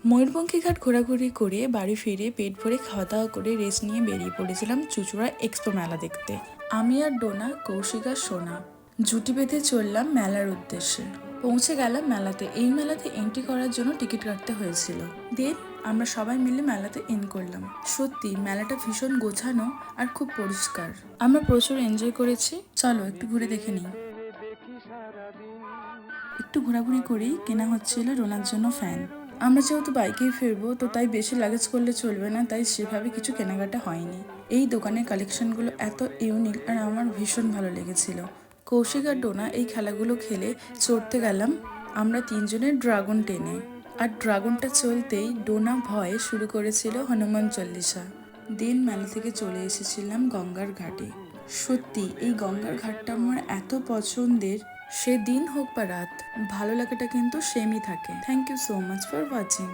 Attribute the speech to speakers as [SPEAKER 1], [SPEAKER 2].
[SPEAKER 1] ময়ূরপঙ্খী ঘাট ঘোরাঘুরি করে বাড়ি ফিরে পেট ভরে খাওয়া দাওয়া করে রেস্ট নিয়ে বেরিয়ে পড়েছিলাম চুঁচুড়া এক্সপো মেলা দেখতে। আমি আর ডোনা, কৌশিক আর সোনা জুটি বেঁধে চললাম মেলার উদ্দেশ্যে। পৌঁছে গেলাম মেলাতে। এই মেলাতে এন্ট্রি করার জন্য টিকিট কাটতে হয়েছিল। দেন আমরা সবাই মিলে মেলাতে ইন করলাম। সত্যি মেলাটা ভীষণ গোছানো আর খুব পরিষ্কার। আমরা প্রচুর এনজয় করেছি। চলো একটু ঘুরে দেখে নিই। একটু ঘোরাঘুরি করেই কেনা হচ্ছিল ডোনার জন্য ফ্যান। আমরা যেহেতু বাইকেই ফিরবো, তো তাই বেশি লাগেজ করলে চলবে না, তাই সেভাবে কিছু কেনাকাটা হয়নি। এই দোকানের কালেকশনগুলো এত ইউনিক আর আমার ভীষণ ভালো লেগেছিল। কৌশিক আর ডোনা এই খেলাগুলো খেলে চড়তে গেলাম আমরা তিনজনের ড্রাগন টেনে। আর ড্রাগনটা চলতেই ডোনা ভয়ে শুরু করেছিল হনুমান চল্লিশা। দিন মেলা থেকে চলে এসেছিলাম গঙ্গার ঘাটে। সত্যি এই গঙ্গার ঘাটটা আমার এত পছন্দের। সে দিন হোক বা রাত, ভালো লাগাটা কিন্তু সেমই থাকে। Thank you so much for watching.